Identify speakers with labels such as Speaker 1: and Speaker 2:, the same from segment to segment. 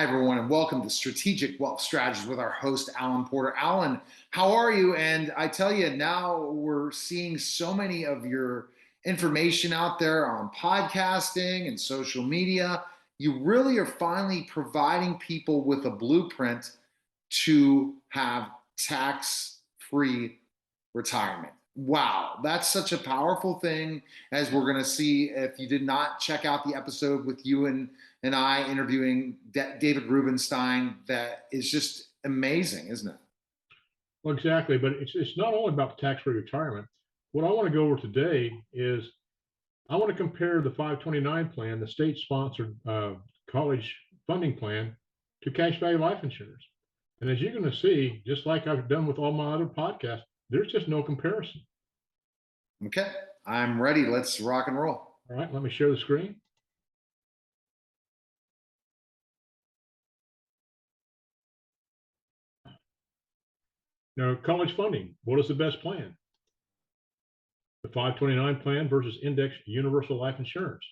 Speaker 1: Hi, everyone, and welcome to Strategic Wealth Strategies with our host, Alan Porter. Alan, how are you? And I tell you, now we're seeing so many of your information out there on podcasting and social media. You really are finally providing people with a blueprint to have tax-free retirement. Wow, that's such a powerful thing, as we're going to see if you did not check out the episode with you and I interviewing David Rubenstein. That is just amazing, isn't it?
Speaker 2: Well, exactly, but it's not only about the tax-free retirement. What I want to go over today is I want to compare the 529 plan, the state-sponsored college funding plan, to cash value life insurance. And as you're going to see, just like I've done with all my other podcasts, there's just no comparison.
Speaker 1: Okay, I'm ready. Let's rock and roll.
Speaker 2: All right, let me share the screen. Now, college funding, what is the best plan? The 529 plan versus index universal life insurance.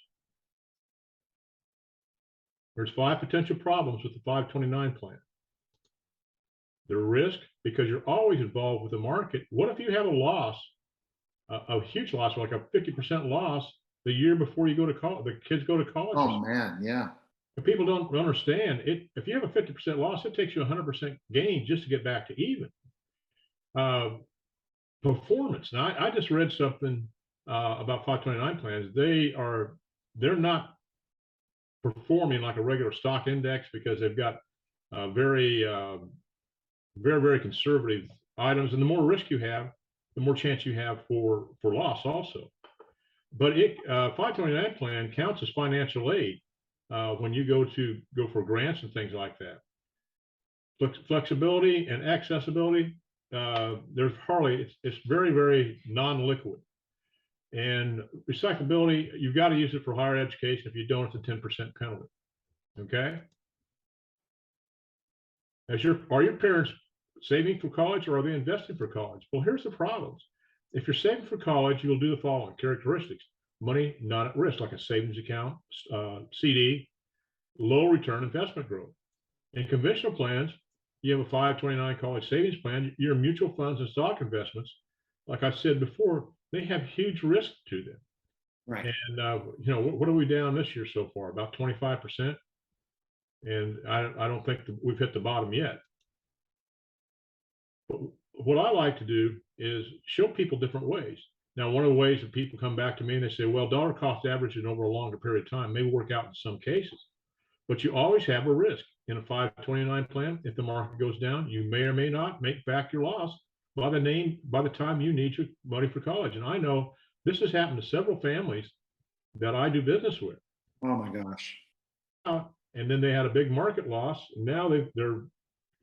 Speaker 2: There's 5 potential problems with the 529 plan. The risk, because you're always involved with the market. What if you have a loss, a huge loss, like a 50% loss the year before you go to college, the kids go to college?
Speaker 1: Oh man, yeah.
Speaker 2: And people don't understand it. If you have a 50% loss, it takes you 100% gain just to get back to even. Performance. Now, I just read something about 529 plans. They're not performing like a regular stock index because they've got very, very conservative items, and the more risk you have, the more chance you have for loss also. But 529 plan counts as financial aid when you go for grants and things like that. Flexibility and accessibility, there's hardly, it's very non-liquid. And recyclability, you've got to use it for higher education. If you don't, it's a 10% penalty. Okay. Are your parents saving for college, or are they investing for college? Well, here's the problems. If you're saving for college, you'll do the following characteristics: money not at risk, like a savings account, CD, low return investment growth. In conventional plans, you have a 529 college savings plan. Your mutual funds and stock investments, like I said before, they have huge risk to them.
Speaker 1: Right.
Speaker 2: And what are we down this year so far? About 25%. And I don't think we've hit the bottom yet. But what I like to do is show people different ways. Now, one of the ways that people come back to me and they say, well, dollar cost averaging over a longer period of time may work out in some cases, but you always have a risk in a 529 plan. If the market goes down, you may or may not make back your loss by the time you need your money for college. And I know this has happened to several families that I do business with.
Speaker 1: Oh my gosh.
Speaker 2: And then they had a big market loss. And now they're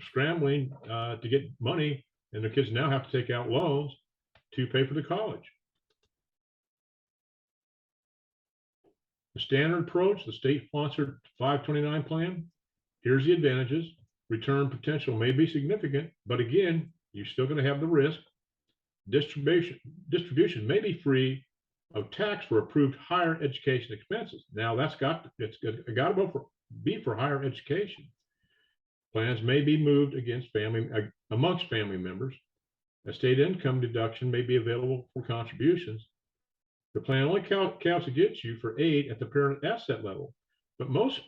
Speaker 2: scrambling to get money, and the kids now have to take out loans to pay for the college. The standard approach, the state-sponsored 529 plan, here's the advantages. Return potential may be significant, but again, you're still going to have the risk. Distribution may be free of tax for approved higher education expenses. Now it's got to be for higher education. Plans may be moved amongst family members. A state income deduction may be available for contributions. The plan only counts against you for aid at the parent asset level. But most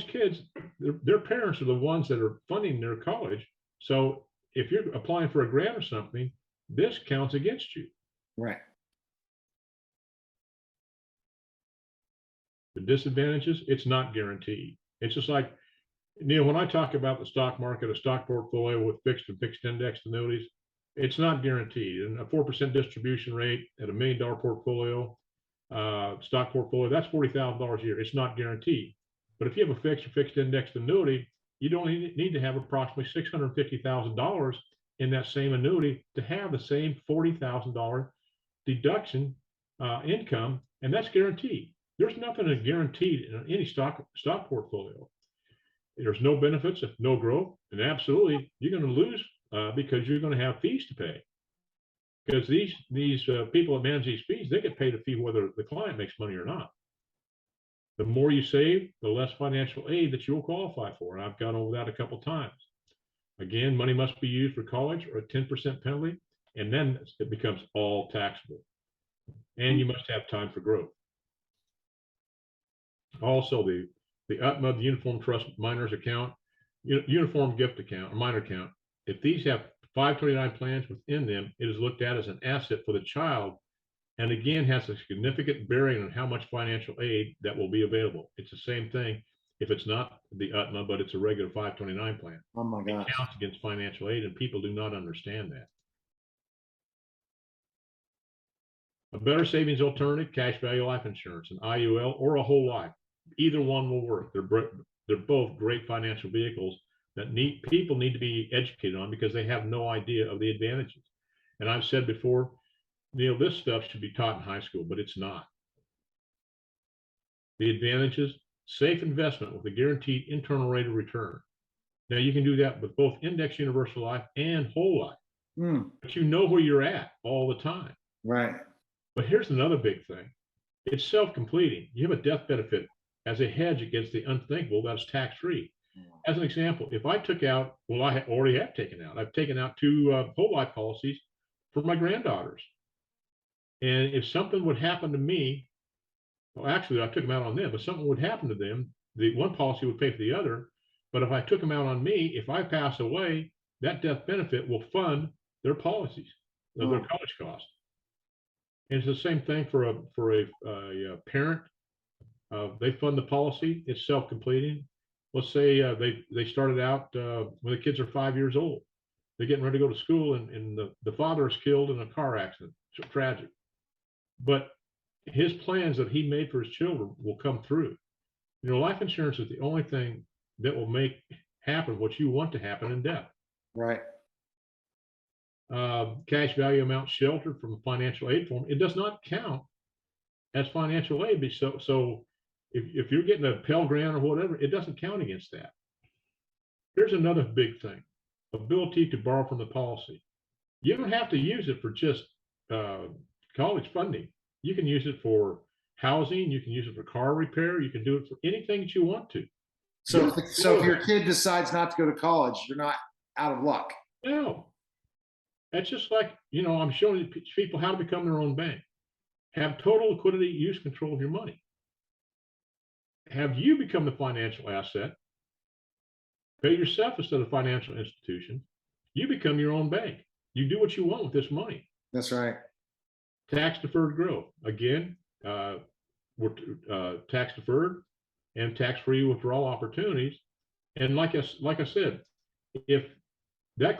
Speaker 2: kids, their parents are the ones that are funding their college. So if you're applying for a grant or something, this counts against you.
Speaker 1: Right.
Speaker 2: The disadvantages, it's not guaranteed. It's just like, Neil, when I talk about the stock market, a stock portfolio with fixed and fixed indexed annuities, it's not guaranteed. And a 4% distribution rate at $1 million portfolio, stock portfolio, that's $40,000 a year. It's not guaranteed. But if you have a fixed or fixed indexed annuity, you don't need to have approximately $650,000 in that same annuity to have the same $40,000 deduction income, and that's guaranteed. There's nothing that's guaranteed in any stock portfolio. There's no benefits, if no growth, and absolutely you're going to lose because you're going to have fees to pay. Because these people that manage these fees, they get paid a fee whether the client makes money or not. The more you save, the less financial aid that you'll qualify for. And I've gone over that a couple of times. Again, money must be used for college or a 10% penalty, and then it becomes all taxable. And you must have time for growth. Also, the UTMA, the Uniform Trust Minors Account, Uniform Gift Account, or minor account, if these have 529 plans within them, it is looked at as an asset for the child, and again has a significant bearing on how much financial aid that will be available. It's the same thing if it's not the UTMA, but it's a regular 529 plan.
Speaker 1: Oh my gosh.
Speaker 2: It counts against financial aid, and people do not understand that. A better savings alternative, cash value life insurance, an IUL, or a whole life. Either one will work. They're both great financial vehicles that people need to be educated on because they have no idea of the advantages. And I've said before, this stuff should be taught in high school, but it's not. The advantages, safe investment with a guaranteed internal rate of return. Now you can do that with both index universal life and whole life, but you know where you're at all the time.
Speaker 1: Right.
Speaker 2: But here's another big thing. It's self-completing. You have a death benefit as a hedge against the unthinkable that's tax-free. As an example, if I took out, well, I already have taken out, I've taken out 2 whole life policies for my granddaughters. And if something would happen to me, well, actually, I took them out on them, but something would happen to them, the one policy would pay for the other. But if I took them out on me, if I pass away, that death benefit will fund their policies, their college costs. And it's the same thing for a parent. They fund the policy. It's self-completing. Let's say they started out when the kids are 5 years old. They're getting ready to go to school, and the father is killed in a car accident. It's tragic. But his plans that he made for his children will come through. Life insurance is the only thing that will make happen what you want to happen in death.
Speaker 1: Right.
Speaker 2: Cash value amount sheltered from a financial aid form. It does not count as financial aid. So if you're getting a Pell Grant or whatever, it doesn't count against that. Here's another big thing: ability to borrow from the policy. You don't have to use it for just college funding. You can use it for housing. You can use it for car repair. You can do it for anything that you want to.
Speaker 1: So if your kid decides not to go to college, you're not out of luck.
Speaker 2: No. It's just like, I'm showing people how to become their own bank. Have total liquidity, use control of your money. Have you become the financial asset? Pay yourself instead of financial institution. You become your own bank. You do what you want with this money.
Speaker 1: That's right.
Speaker 2: Tax deferred growth. Again, we're tax deferred and tax-free withdrawal opportunities. And like I said, if that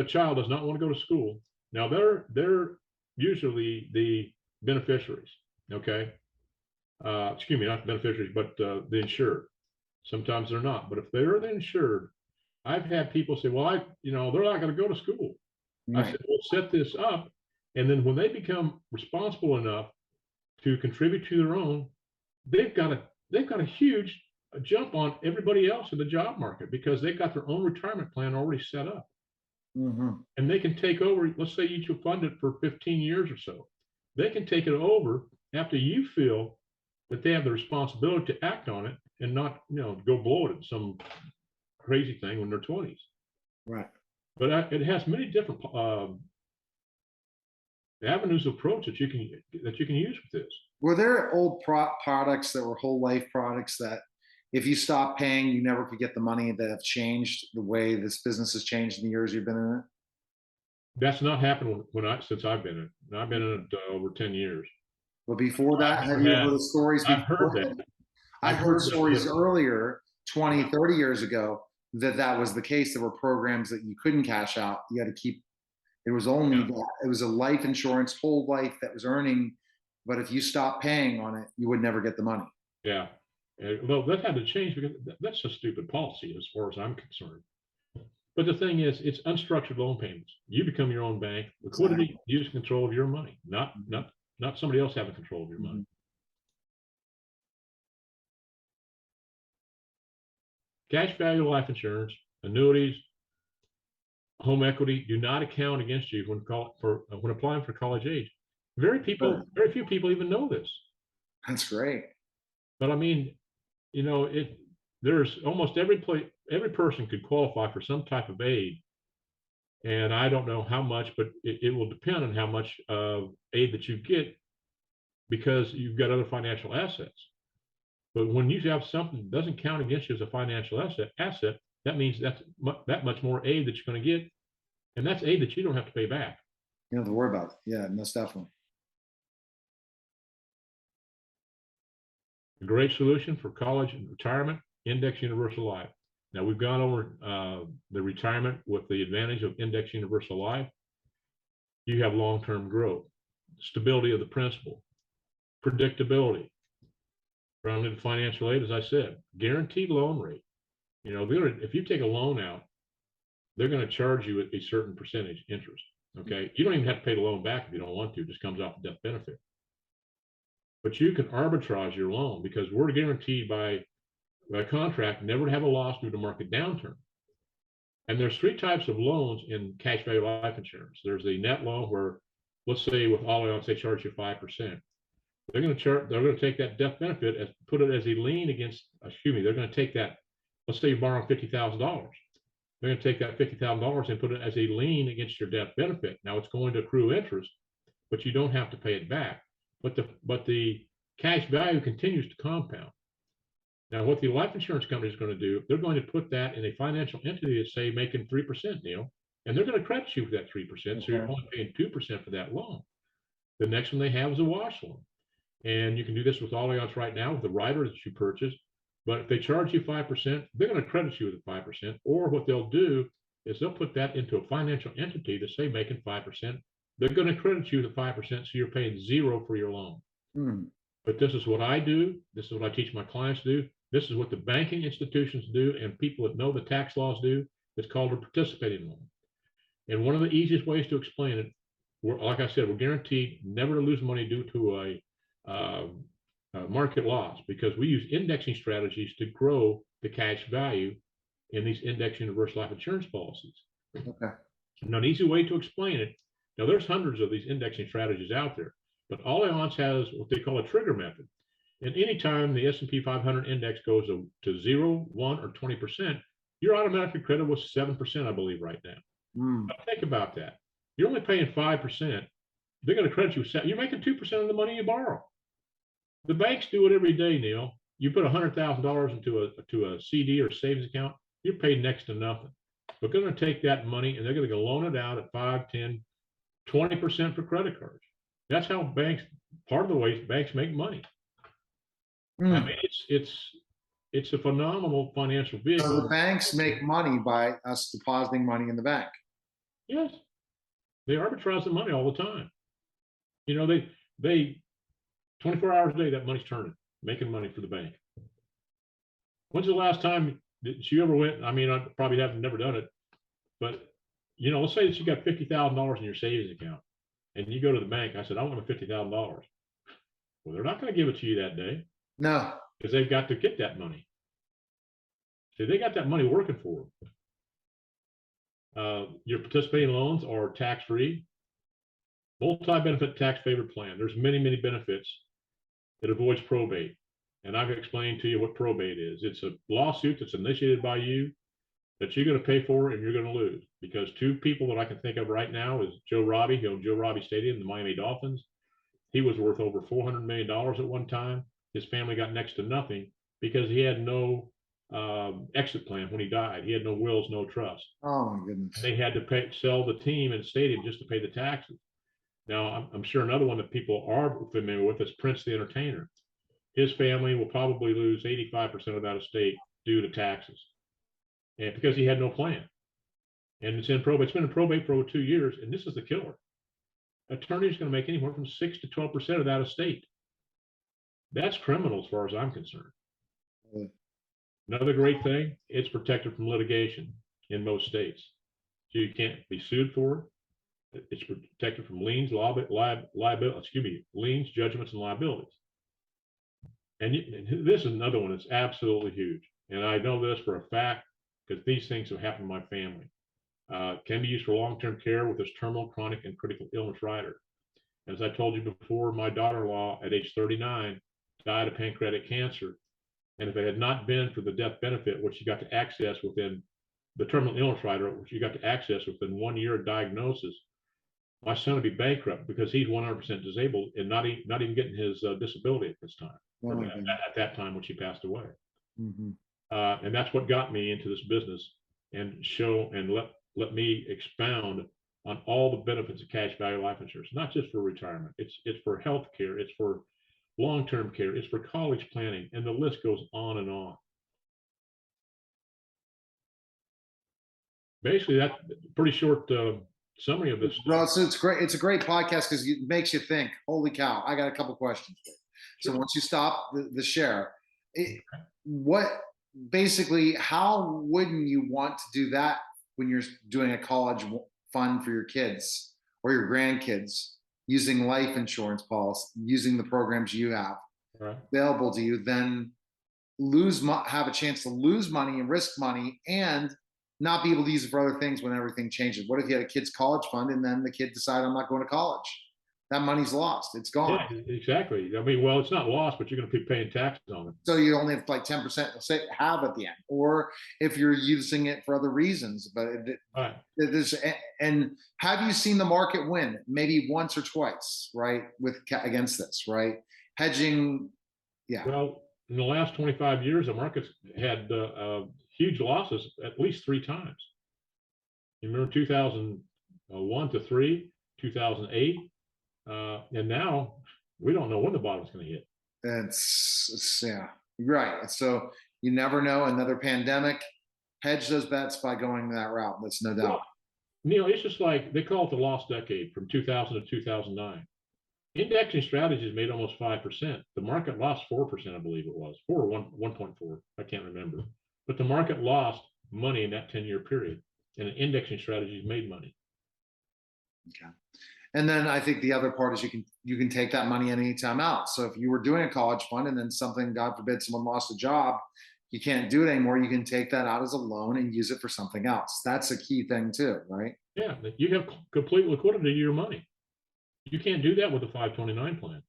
Speaker 2: child does not want to go to school, now they're usually the beneficiaries. Okay. Excuse me, not the beneficiaries, but the insured. Sometimes they're not, but if they're the insured, I've had people say, well, they're not going to go to school. Right. I said, well, set this up. And then when they become responsible enough to contribute to their own, they've got a huge jump on everybody else in the job market because they've got their own retirement plan already set up. And they can take over. Let's say you fund it for 15 years or so. They can take it over after you feel that they have the responsibility to act on it and not, go blow it in some crazy thing when they're 20s.
Speaker 1: Right.
Speaker 2: But it has many different avenues of approach that you can use with this.
Speaker 1: Were there old products that were whole life products that if you stop paying, you never could get the money, that have changed the way this business has changed in the years you've been in it?
Speaker 2: That's not happened since I've been in it. And I've been in it over 10 years.
Speaker 1: But before that, have you heard the stories?
Speaker 2: I've heard that.
Speaker 1: I heard stories earlier, 20, 30 years ago, that was the case. There were programs that you couldn't cash out. You had to keep, it was only that. It was a life insurance, whole life that was earning. But if you stopped paying on it, you would never get the money.
Speaker 2: Yeah. Well, that had to change because that's a stupid policy as far as I'm concerned. But the thing is, it's unstructured loan payments. You become your own bank. Liquidity, use control of your money, not somebody else having control of your money. Cash value life insurance, annuities, home equity do not account against you when applying for college age. Very few people even know this.
Speaker 1: That's great.
Speaker 2: But I mean, there's almost every person could qualify for some type of aid. And I don't know how much, but it will depend on how much aid that you get because you've got other financial assets. But when you have something that doesn't count against you as a financial asset, that means that's that much more aid that you're going to get, and that's aid that you don't have to pay back.
Speaker 1: You don't have to worry about it. Yeah, most definitely.
Speaker 2: A great solution for college and retirement, Index Universal Life. Now we've gone over the retirement with the advantage of Index Universal Life. You have long-term growth, stability of the principal, predictability. From the financial aid, as I said, guaranteed loan rate. If you take a loan out, they're going to charge you a certain percentage interest. Okay, you don't even have to pay the loan back if you don't want to. It just comes off the death benefit. But you can arbitrage your loan because we're guaranteed by contract never to have a loss due to market downturn. And there's three types of loans in cash value life insurance. There's the net loan where, let's say with Allianz, they charge you 5%. They're going to take that death benefit and put it as a lien against, they're going to take that, let's say you borrow $50,000. They're going to take that $50,000 and put it as a lien against your death benefit. Now it's going to accrue interest, but you don't have to pay it back. But the cash value continues to compound. Now, what the life insurance company is going to do, they're going to put that in a financial entity that's, say, making 3%, Neil, and they're going to credit you for that 3%. Okay. So you're only paying 2% for that loan. The next one they have is a wash loan. And you can do this with Allianz right now with the rider that you purchase. But if they charge you 5%, they're going to credit you with 5%. Or what they'll do is they'll put that into a financial entity that's, say, making 5%. They're going to credit you the 5%, so you're paying zero for your loan. But this is what I do. This is what I teach my clients to do. This is what the banking institutions do and people that know the tax laws do. It's called a participating loan. And one of the easiest ways to explain it, like I said, we're guaranteed never to lose money due to a market loss because we use indexing strategies to grow the cash value in these index universal life insurance policies.
Speaker 1: Okay.
Speaker 2: Now, an easy way to explain it, now there's hundreds of these indexing strategies out there, but Allianz has what they call a trigger method. And anytime the S&P 500 index goes to 0, 1, or 20%, you're automatically credited with 7%, I believe, right now. Now, think about that. You're only paying 5%. They're going to credit you. You're making 2% of the money you borrow. The banks do it every day, Neil. You put $100,000 into a CD or savings account, you're paid next to nothing. They're going to take that money and they're going to loan it out at 5, 10, 20% for credit cards. That's how part of the way banks make money. I mean, it's a phenomenal financial vehicle.
Speaker 1: So the banks make money by us depositing money in the bank.
Speaker 2: Yes, they arbitrage the money all the time. They 24 hours a day that money's turning, making money for the bank. When's the last time that you ever went? I mean, I probably have never done it, but let's say that you got $50,000 in your savings account, and you go to the bank. I said, I want $50,000. Well, they're not going to give it to you that day.
Speaker 1: No,
Speaker 2: because they've got to get that money. See, they got that money working for them. Your participating loans are tax-free. Multi-benefit tax favored plan. There's many, many benefits. It avoids probate. And I've explained to you what probate is. It's a lawsuit that's initiated by you that you're going to pay for and you're going to lose. Because two people that I can think of right now is Joe Robbie, who owned Joe Robbie Stadium, the Miami Dolphins. He was worth over $400 million at one time. His family got next to nothing because he had no exit plan when he died. He had no wills, no trust.
Speaker 1: Oh my goodness.
Speaker 2: And they had to sell the team and stadium just to pay the taxes. Now, I'm sure another one that people are familiar with is Prince the Entertainer. His family will probably lose 85% of that estate due to taxes, and because he had no plan. And it's in probate. It's been in probate for over 2 years, and this is the killer. Attorney's going to make anywhere from 6 to 12% of that estate. That's criminal as far as I'm concerned. Another great thing, it's protected from litigation in most states. So you can't be sued for it. It's protected from liens, liens, judgments, and liabilities. And this is another one that's absolutely huge. And I know this for a fact because these things have happened to my family. Can be used for long-term care with this terminal, chronic, and critical illness rider. As I told you before, my daughter-in-law at age 39 died of pancreatic cancer. And if it had not been for the death benefit, which you got to access within the terminal illness rider, which you got to access within 1 year of diagnosis, my son would be bankrupt because he's 100% disabled and not even getting his disability at this time,
Speaker 1: Oh,
Speaker 2: at that time when she passed away.
Speaker 1: mm-hmm.
Speaker 2: And that's what got me into this business and let me expound on all the benefits of cash value life insurance, not just for retirement. It's for health care, it's for long-term care, it's for college planning, and the list goes on and on. Basically, that's a pretty short summary of this.
Speaker 1: Well, so it's great. It's a great podcast because it makes you think. Holy cow! I got a couple questions for you.
Speaker 2: Sure.
Speaker 1: So once you stop the share, what basically, how wouldn't you want to do that when you're doing a college fund for your kids or your grandkids using life insurance policy, using the programs you have available to you, then have a chance to lose money and risk money and not be able to use it for other things when everything changes? What if you had a kid's college fund and then the kid decided, I'm not going to college? That money's lost. It's gone.
Speaker 2: Yeah, exactly. I mean, well, it's not lost, but you're going to be paying taxes on it.
Speaker 1: So you only have like 10% have at the end, or if you're using it for other reasons. But and have you seen the market win maybe once or twice, right? Against this, right? Hedging. Yeah.
Speaker 2: Well, in the last 25 years, the market's had huge losses at least 3 times. You remember 2001 to 3, 2008, and now we don't know when the bottom's going to hit.
Speaker 1: It's yeah, right. So you never know. Another pandemic. Hedge those bets by going that route. That's no doubt.
Speaker 2: Well, Neil, it's just like they call it the lost decade from 2000 to 2009. Indexing strategies made almost 5%. The market lost 4%, I believe it was 4 or 1.4. I can't remember. But the market lost money in that 10-year period, and indexing strategies made money.
Speaker 1: Okay. And then I think the other part is you can take that money at any time out. So if you were doing a college fund and then something, God forbid, someone lost a job, you can't do it anymore. You can take that out as a loan and use it for something else. That's a key thing too, right?
Speaker 2: Yeah, you have complete liquidity to your money. You can't do that with a 529 plan.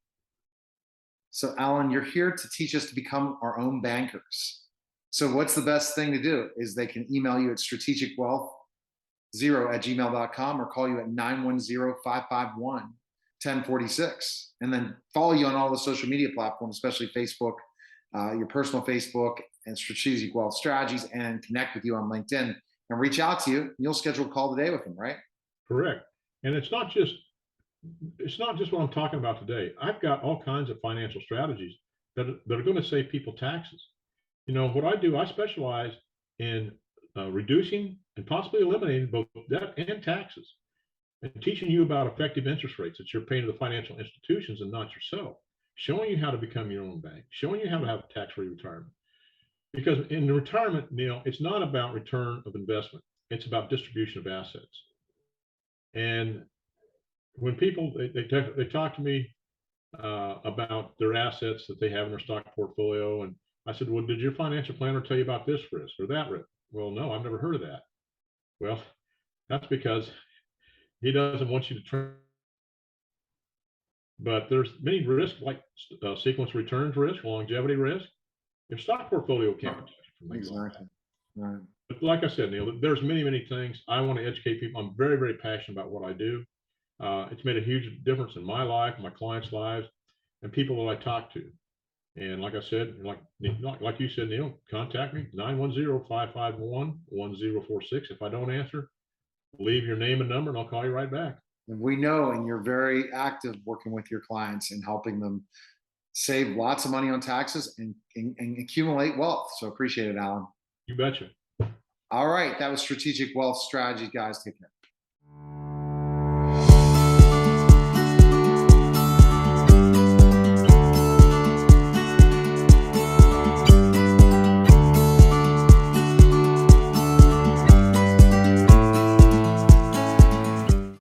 Speaker 1: So Alan, you're here to teach us to become our own bankers. So what's the best thing to do is they can email you at strategicwealth0@gmail.com or call you at 910-551-1046, and then follow you on all the social media platforms, especially Facebook, your personal Facebook and Strategic Wealth Strategies, and connect with you on LinkedIn and reach out to you. You'll schedule a call today with them, right?
Speaker 2: Correct. And it's not just what I'm talking about today. I've got all kinds of financial strategies that are going to save people taxes. You know, what I do, I specialize in reducing and possibly eliminating both debt and taxes, and teaching you about effective interest rates that you're paying to the financial institutions and not yourself, showing you how to become your own bank, showing you how to have a tax-free retirement. Because in the retirement, Neil, it's not about return of investment. It's about distribution of assets. And when people, they talk to me about their assets that they have in their stock portfolio, and I said, well, did your financial planner tell you about this risk or that risk? Well, no, I've never heard of that. Well, that's because he doesn't want you to turn. But there's many risks like sequence returns risk, longevity risk. Your stock portfolio can't protect you from things like that. Right. But like I said, Neil, there's many things. I want to educate people. I'm very passionate about what I do. It's made a huge difference in my life, my clients' lives, and people that I talk to. And like I said, like you said, Neil, contact me, 910-551-1046. If I don't answer, leave your name and number and I'll call you right back.
Speaker 1: And we know, and you're very active working with your clients and helping them save lots of money on taxes and accumulate wealth. So appreciate it, Alan.
Speaker 2: You betcha.
Speaker 1: All right. That was Strategic Wealth Strategies, guys. Take care.